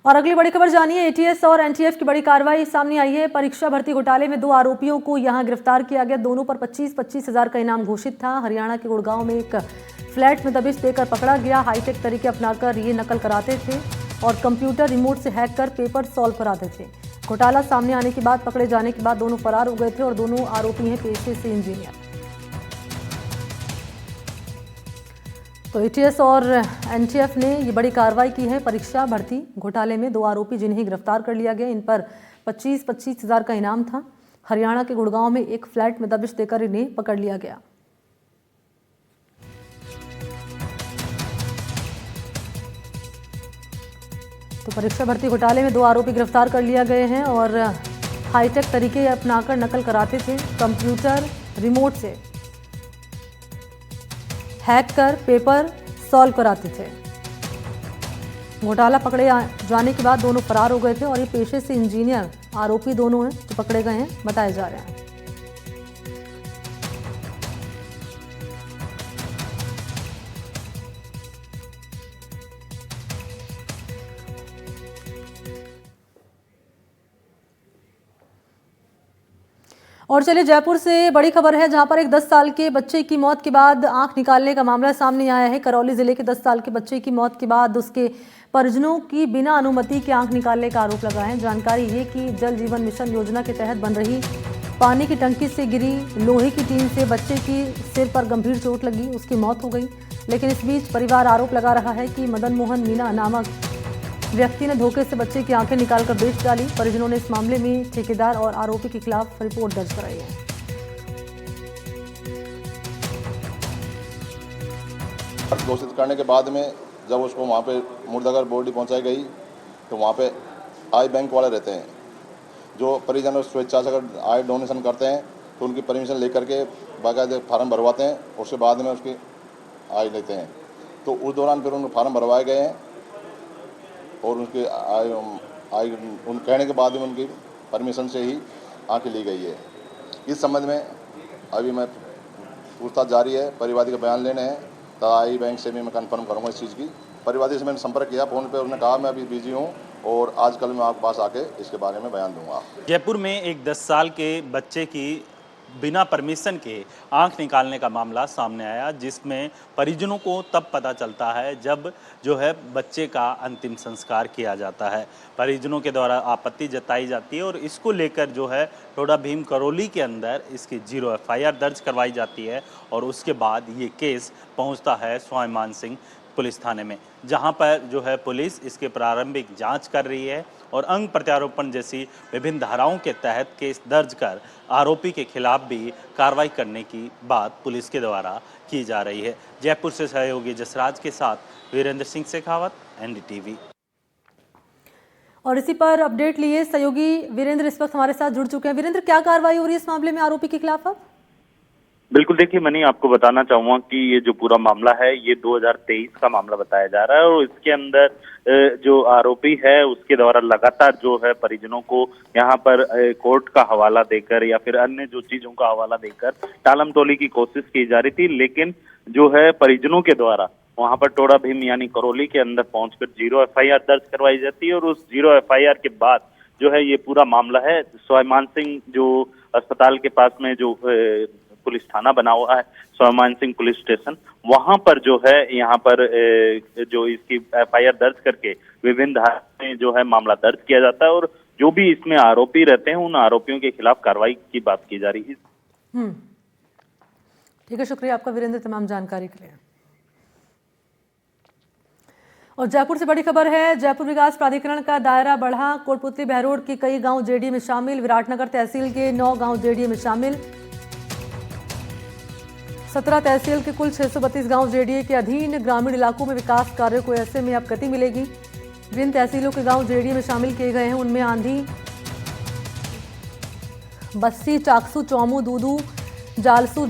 और अगली बड़ी खबर जानिए, एटीएस और एनटीएफ की बड़ी कार्रवाई सामने आई है। परीक्षा भर्ती घोटाले में 2 आरोपियों को यहां गिरफ्तार किया गया। दोनों पर 25-25 हजार का इनाम घोषित था। हरियाणा के गुड़गांव में एक फ्लैट में दबिश देकर पकड़ा गया। हाईटेक तरीके अपनाकर ये नकल कराते थे और कंप्यूटर रिमोट से हैक कर पेपर सॉल्व कराते थे। घोटाला सामने आने के बाद, पकड़े जाने के बाद दोनों फरार हो गए थे और दोनों आरोपी हैं पेशे से इंजीनियर। तो एटीएस और एनटीएफ ने ये बड़ी कार्रवाई की है। परीक्षा भर्ती घोटाले में 2 आरोपी जिन्हें गिरफ्तार कर लिया गया। इन पर 25-25 हजार का इनाम था। हरियाणा के गुड़गांव में एक फ्लैट में दबिश देकर इन्हें पकड़ लिया गया। तो परीक्षा भर्ती घोटाले में 2 आरोपी गिरफ्तार कर लिया गए हैं और हाईटेक तरीके अपनाकर नकल कराते थे। कंप्यूटर रिमोट से हैक कर पेपर सॉल्व कराते थे। घोटाला पकड़े जाने के बाद दोनों फरार हो गए थे और ये पेशे से इंजीनियर आरोपी दोनों हैं जो पकड़े गए हैं, बताए जा रहे हैं। और चलिए जयपुर से बड़ी खबर है, जहां पर एक 10 साल के बच्चे की मौत के बाद आंख निकालने का मामला सामने आया है। करौली जिले के 10 साल के बच्चे की मौत के बाद उसके परिजनों की बिना अनुमति के आंख निकालने का आरोप लगा है। जानकारी ये कि जल जीवन मिशन योजना के तहत बन रही पानी की टंकी से गिरी लोहे की टीन से बच्चे की सिर पर गंभीर चोट लगी, उसकी मौत हो गई। लेकिन इस बीच परिवार आरोप लगा रहा है कि मदन मोहन मीना नामक व्यक्ति ने धोखे से बच्चे की आंखें निकालकर बेच डाली। परिजनों ने इस मामले में ठेकेदार और आरोपी के खिलाफ रिपोर्ट दर्ज कराई है। घोषित करने के बाद में जब उसको वहाँ पे मुर्दाघर बॉडी पहुँचाई गई तो वहाँ पे आई बैंक वाले रहते हैं जो परिजन स्वेच्छा से अगर आई डोनेशन करते हैं तो उनकी परमिशन लेकर के बाकायदे फार्म भरवाते हैं, उसके बाद में उसकी आई लेते हैं। तो उस दौरान फिर उनके फार्म भरवाए गए हैं और उनके आई उन कहने के बाद में उनकी परमिशन से ही आंखें ली गई है। इस संबंध में अभी मैं पूछताछ जारी है, परिवादी का बयान लेने हैं। आई बैंक से भी मैं कंफर्म करूंगा इस चीज़ की। परिवादी से मैंने संपर्क किया फ़ोन पे, उन्होंने कहा मैं अभी बिजी हूं और आज कल मैं आपके पास आके इसके बारे में बयान दूंगा। जयपुर में एक 10 साल के बच्चे की बिना परमिशन के आंख निकालने का मामला सामने आया, जिसमें परिजनों को तब पता चलता है जब जो है बच्चे का अंतिम संस्कार किया जाता है। परिजनों के द्वारा आपत्ति जताई जाती है और इसको लेकर जो है टोडा भीम करौली के अंदर इसकी 0 FIR दर्ज करवाई जाती है और उसके बाद ये केस पहुंचता है स्वाभिमान सिंह पुलिस थाने में, जहां पर जो है पुलिस इसके प्रारंभिक जांच कर रही है और अंग प्रत्यारोपण जैसी विभिन्न धाराओं के तहत केस दर्ज कर आरोपी के खिलाफ भी कार्रवाई करने की बात पुलिस के द्वारा की जा रही है। जयपुर से सहयोगी जसराज के साथ वीरेंद्र सिंह शेखावत, NDTV। और इसी पर अपडेट लिए सहयोगी वीरेंद्र इस वक्त हमारे साथ जुड़ चुके हैं। वीरेंद्र, क्या कार्रवाई हो रही है इस मामले में आरोपी के खिलाफ अब? बिल्कुल, देखिए मनी, आपको बताना चाहूंगा कि ये जो पूरा मामला है ये 2023 का मामला बताया जा रहा है और इसके अंदर जो आरोपी है उसके द्वारा लगातार जो है परिजनों को यहाँ पर कोर्ट का हवाला देकर या फिर अन्य जो चीजों का हवाला देकर टालमटोली की कोशिश की जा रही थी। लेकिन जो है परिजनों के द्वारा वहां पर टोडा भीम यानी करौली के अंदर पहुंचकर 0 FIR दर्ज करवाई जाती है और उस 0 FIR के बाद जो है ये पूरा मामला है स्वाभिमान सिंह जो अस्पताल के पास में जो पुलिस थाना बना हुआ है, स्वाभिमान सिंह पुलिस स्टेशन, वहां पर जो है यहाँ पर जो इसकी FIR दर्ज करके विभिन्न धारा में जो है मामला दर्ज किया जाता है और जो भी इसमें आरोपी रहते हैं उन आरोपियों के खिलाफ कार्रवाई की बात की जा रही है। ठीक है, शुक्रिया आपका वीरेंद्र तमाम जानकारी के लिए। और जयपुर से बड़ी खबर है, जयपुर विकास प्राधिकरण का दायरा बढ़ा। कोटपुतली बहरोड के कई गांव जेडीए में शामिल, विराटनगर तहसील के 9 गांव जेडीए में शामिल। 17 तहसील के कुल 632 गांव जेडीए के अधीन। ग्रामीण इलाकों में विकास कार्यों को ऐसे में अब गति मिलेगी। जिन तहसीलों के गांव जेडीए में शामिल किए गए हैं उनमें आंधी, बस्सी, चाकसू, चौमू, दूदू, जालसू,